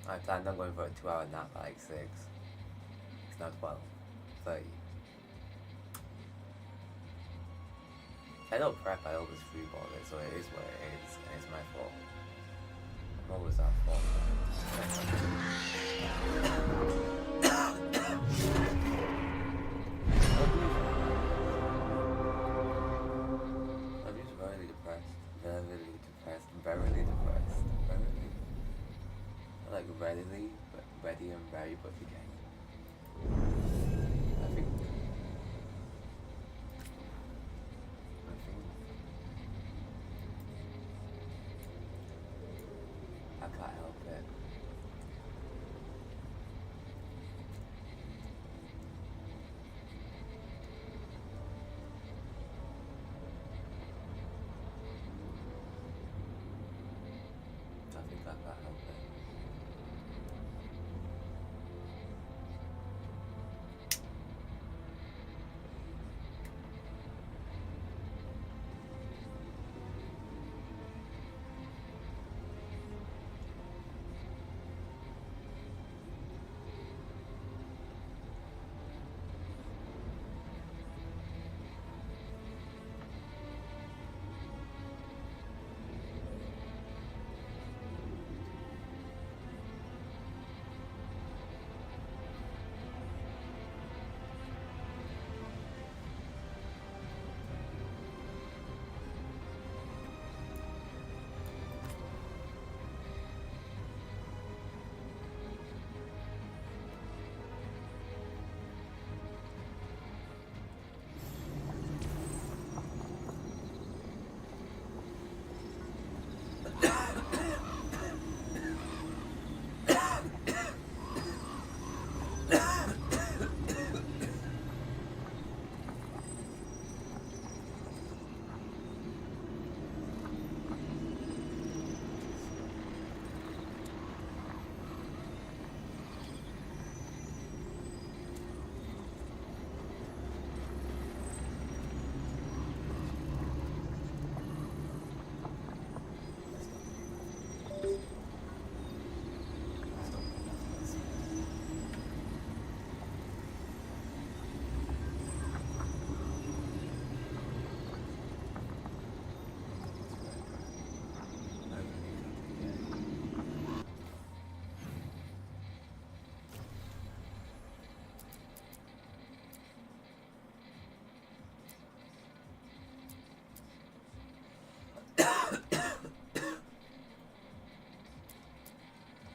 I planned on going for a 2 hour nap at like 6. It's now 12:30. I don't prep, I always freeball it, so it is what it is, and it's my fault. I'm always at fault. I'm just very depressed. Very depressed. Very depressed. Very. Like readily, but ready and very put together. I think. I can't help it. I think I can't help it.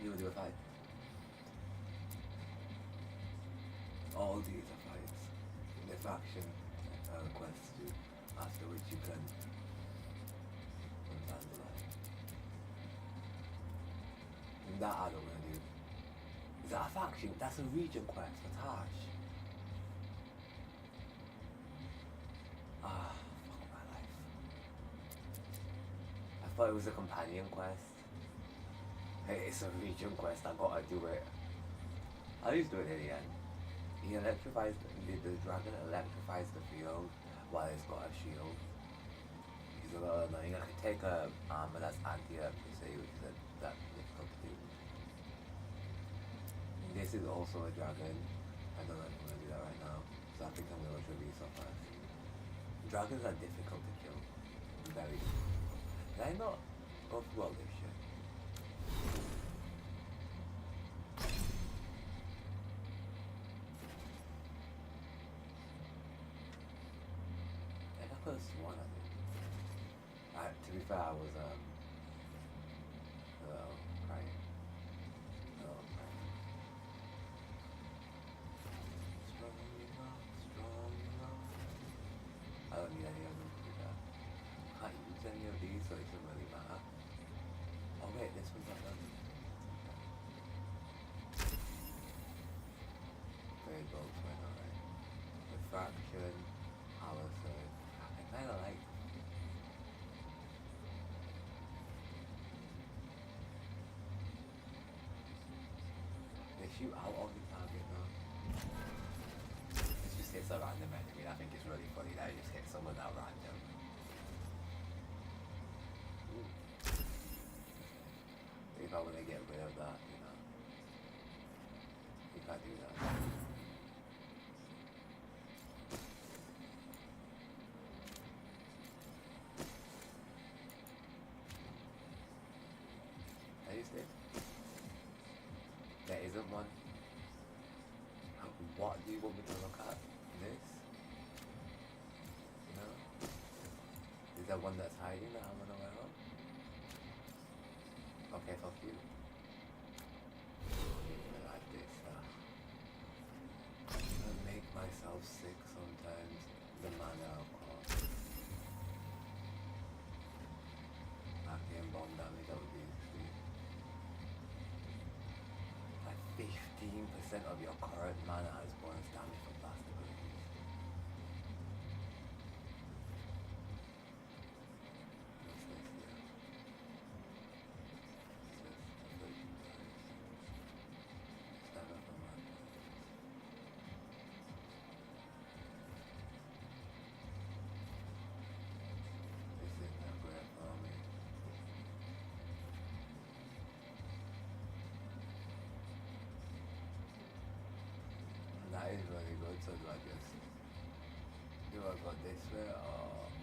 You will do a fight. All these are fights. The faction quest to, after which you can understand the line. And that I don't want to do. Is that a faction? That's a region quest for Taj. Ah, fuck my life. I thought it was a companion quest. Hey, it's a region quest, I gotta do it. I'll just do it in the end. He electrifies, the dragon electrifies the field while it's got a shield. He's a little annoying. I could take a armor that's anti-electricity, which is that difficult to do. This is also a dragon. I don't know if I'm gonna do that right now, so I think I'm gonna tribute so first. Dragons are difficult to kill. Very difficult. Did I not go through all this shit? I could have sworn I did. To be fair, I was crying. Crying. Strong enough. I don't need any of them to do that. I can't use any of these, so it doesn't really matter. Oh wait, this one's not done. Very bold right now, right? Refraction, alot. I kinda like. They shoot out of the target though. It's just hits a random enemy. I think it's really funny that it just hits someone that random. Ooh. If I want to get rid of that, you know. can't do that. Is this? There isn't one. What do you want me to look at? This? No? Is there one that's hiding that I'm unaware of? Okay, fuck you. Like this, I make myself sick sometimes. The mana of course. Arcane bomb damage, that would be sweet. Like 15% of your current mana has bonus damage from blast abilities. What's this here? Stagger from my this is not great for me. That is really good, so do I go this way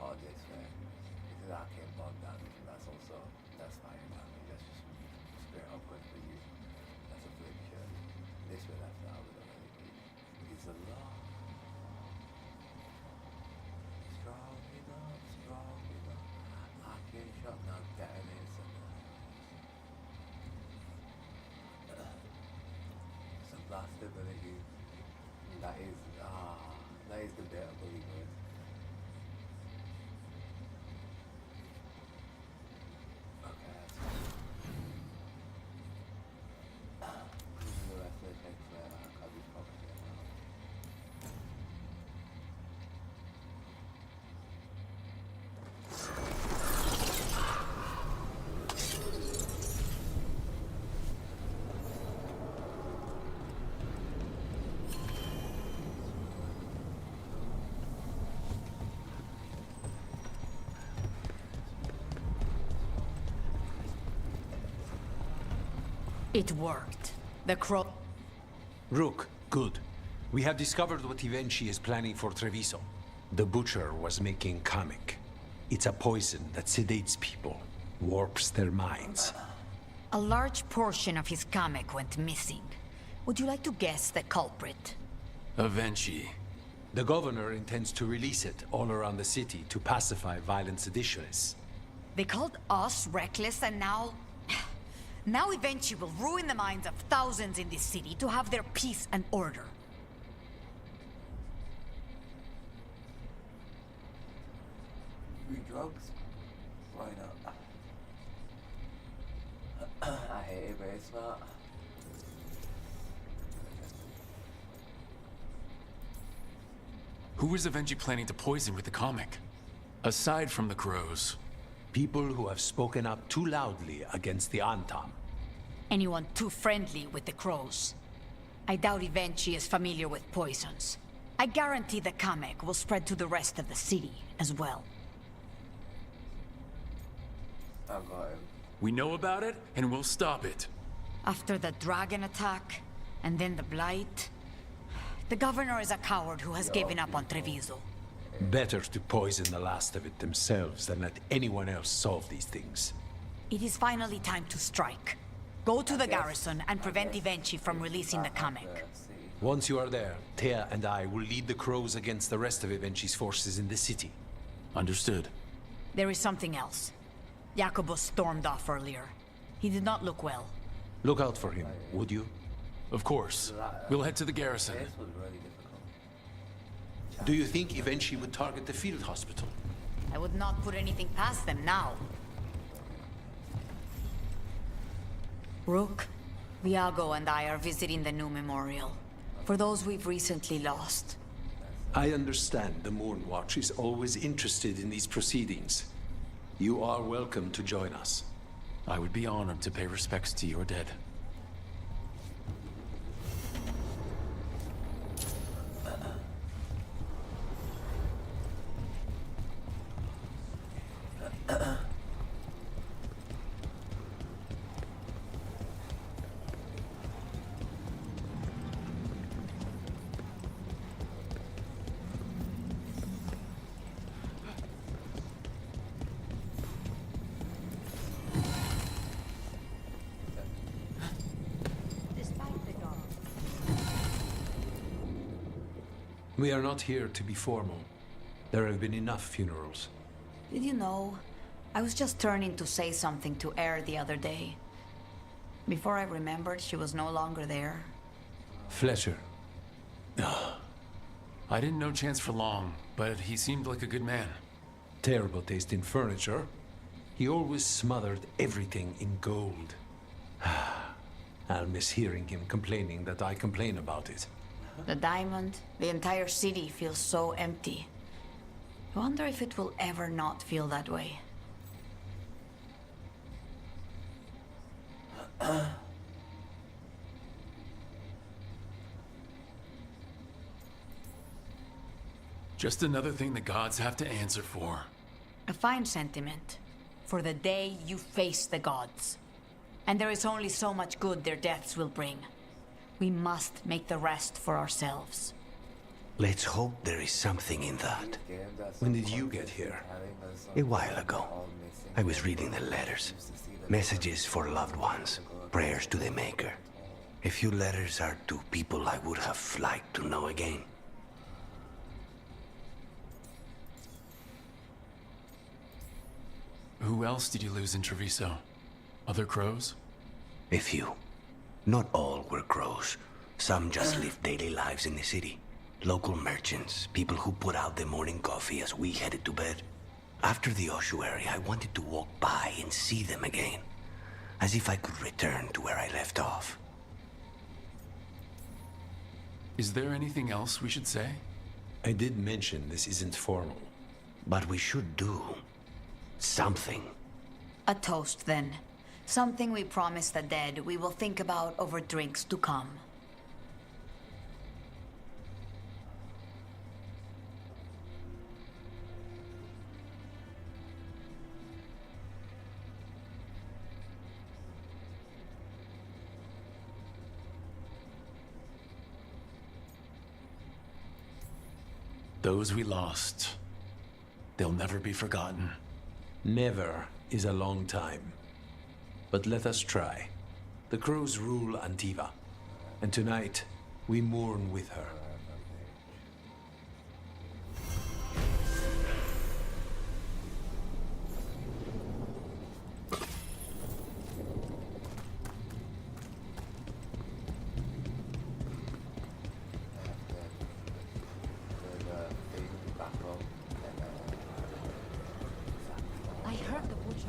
or this way? This is arcane bomb damage, and that's fire damage, that's just straight up good for you. That's affliction. This way, that's not with a really good. It's a lot. Strong enough. Arcane shot now detonates and some blast ability. That is debatably good. Okay, that's fine. The rest of the text there, I'll be focusing on. It worked. The crow... Rook, good. We have discovered what Ivenchi is planning for Treviso. The Butcher was making Kamek. It's a poison that sedates people, warps their minds. A large portion of his Kamek went missing. Would you like to guess the culprit? Avenchi. The governor intends to release it all around the city to pacify violent seditionists. They called us reckless and now... Now Ivenchi will ruin the minds of thousands in this city to have their peace and order. Free drugs? Why not? I hate it, but it's smart. Who is Avenchi planning to poison with the comic? Aside from the crows. People who have spoken up too loudly against the Antam. Anyone too friendly with the crows. I doubt Ivenchi is familiar with poisons. I guarantee the Kamek will spread to the rest of the city as well. I got him. We know about it, and we'll stop it. After the dragon attack, and then the blight... The governor is a coward who has given up on Treviso. Better to poison the last of it themselves than let anyone else solve these things. It is finally time to strike. Go to the garrison and prevent Ivenchi from releasing the Kamek. Once you are there, Thea and I will lead the crows against the rest of Ivenchi's forces in the city. Understood. There is something else. Jacobus stormed off earlier. He did not look well. Look out for him, would you? Of course. We'll head to the garrison. This was really difficult. Do you think Ivenchi would target the field hospital? I would not put anything past them now. Rook, Viago and I are visiting the new memorial. For those we've recently lost. I understand the Moonwatch is always interested in these proceedings. You are welcome to join us. I would be honored to pay respects to your dead. We are not here to be formal. There have been enough funerals. Did you know? I was just turning to say something to Air the other day. Before I remembered, she was no longer there. Fletcher. I didn't know Chance for long, but he seemed like a good man. Terrible taste in furniture. He always smothered everything in gold. I'll miss hearing him complaining that I complain about it. The diamond, the entire city feels so empty. I wonder if it will ever not feel that way. Just another thing the gods have to answer for. A fine sentiment. For the day you face the gods. And there is only so much good their deaths will bring. We must make the rest for ourselves. Let's hope there is something in that. When did you get here? A while ago, I was reading the letters. Messages for loved ones, prayers to the Maker. A few letters are to people I would have liked to know again. Who else did you lose in Treviso? Other crows? A few. Not all were crows. Some just lived daily lives in the city. Local merchants, people who put out the morning coffee as we headed to bed. After the ossuary, I wanted to walk by and see them again. As if I could return to where I left off. Is there anything else we should say? I did mention this isn't formal. But we should do something. A toast, then. Something we promise the dead we will think about over drinks to come. Those we lost, they'll never be forgotten. Never is a long time. But let us try. The crows rule Antiva, and tonight we mourn with her. I heard the butcher.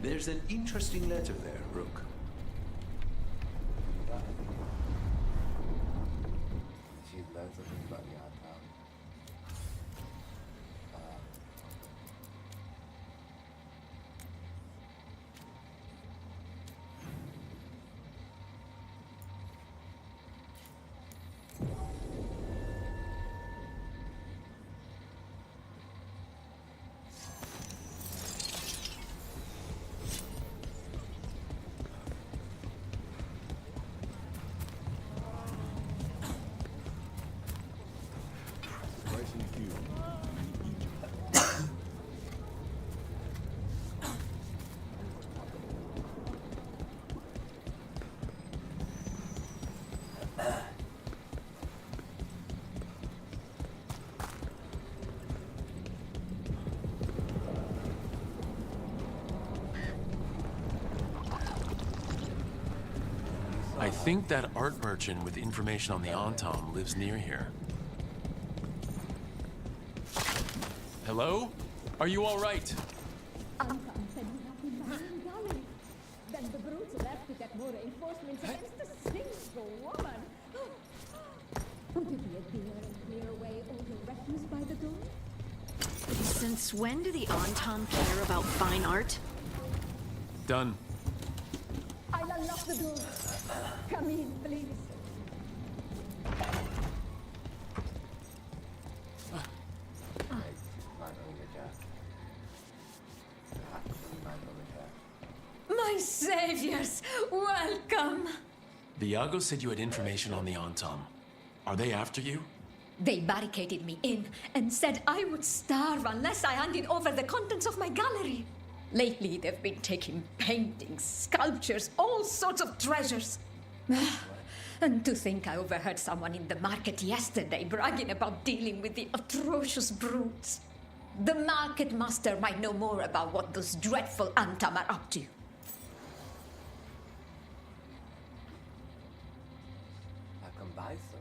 There's an interesting letter there, Rook. She learns something about the art town. I think that art merchant with information on the Antom lives near here. Hello? Are you all right? Anton said you have been mining gallery. Then the brutes left to get more reinforcements against the single woman. Would you be a dear and clear away all your refuse by the door? Since when do the Anton care about fine art? Done. I'll unlock the door. Come in, please. My saviors, welcome. Viago said you had information on the Antom. Are they after you? They barricaded me in and said I would starve unless I handed over the contents of my gallery. Lately, they've been taking paintings, sculptures, all sorts of treasures. And to think I overheard someone in the market yesterday bragging about dealing with the atrocious brutes. The market master might know more about what those dreadful Antam are up to. I can buy stuff.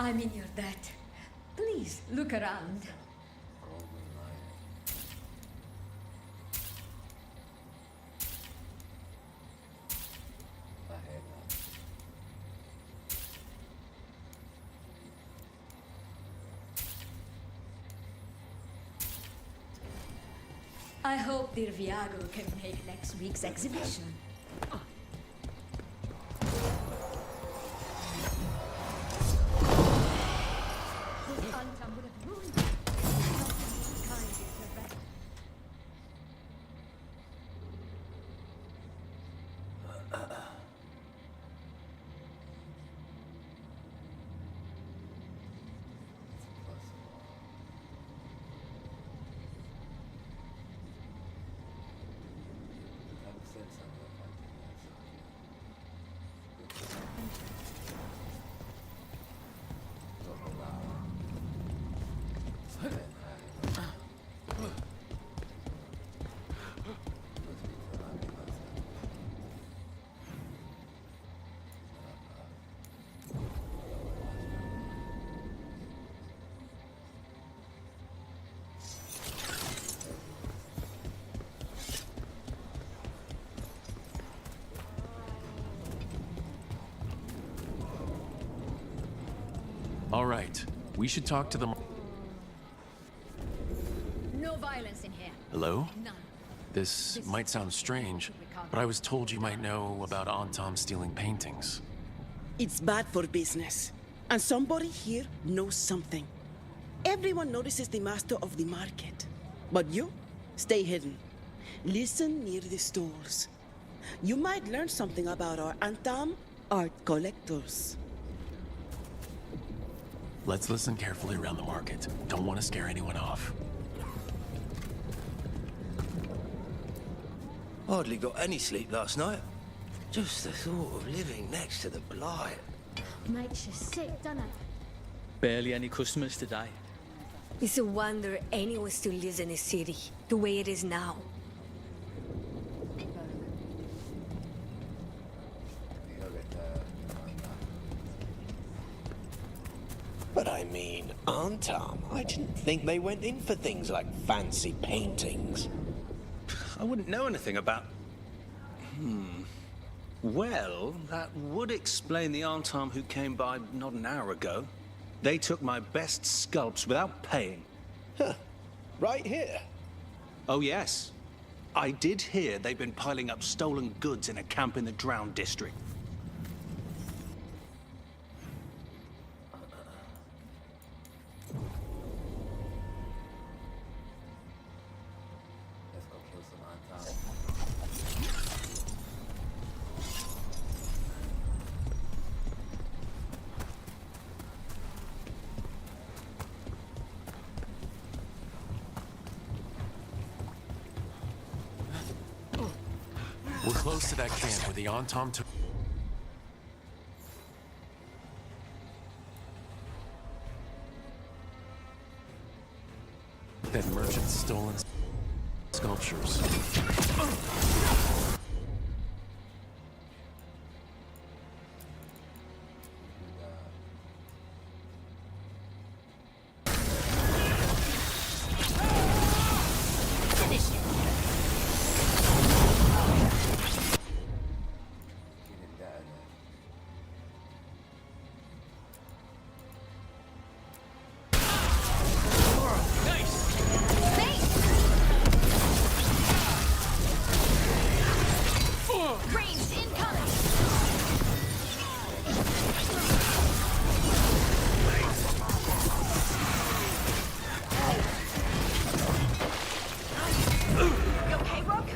I'm in your debt. Please, look around. Golden light. I hate that. I hope Dir Viago can make next week's exhibition. This Antam would have ruined it. Nothing kind is the best. All right. We should talk to them. No violence in here. Hello? None. This might sound strange, but I was told you might know about Antam stealing paintings. It's bad for business. And somebody here knows something. Everyone notices the master of the market. But you, stay hidden. Listen near the stores. You might learn something about our Antam art collectors. Let's listen carefully around the market. Don't want to scare anyone off. Hardly got any sleep last night. Just the thought of living next to the blight. Makes you sick, doesn't it? Barely any customers today. It's a wonder anyone still lives in the city, the way it is now. But I mean, Antam, I didn't think they went in for things like fancy paintings. I wouldn't know anything about... Well, that would explain the Antam who came by not an hour ago. They took my best sculpts without paying. Huh. Right here. Oh, yes. I did hear they've been piling up stolen goods in a camp in the Drowned district. Let's go kill some Antam. We're close to that camp where the Antam took... that merchant's stolen sculptures. Ranged incoming! You okay, Rook?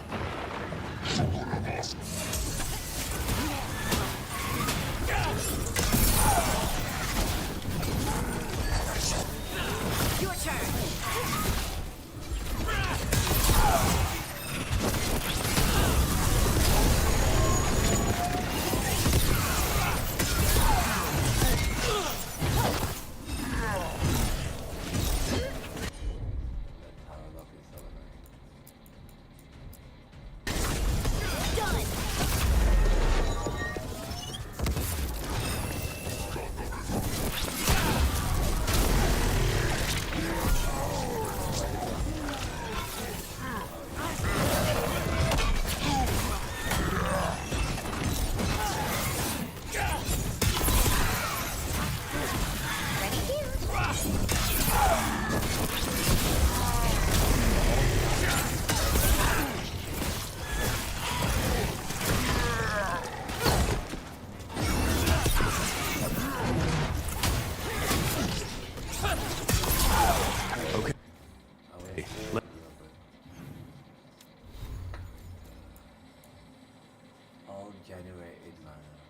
generated mana.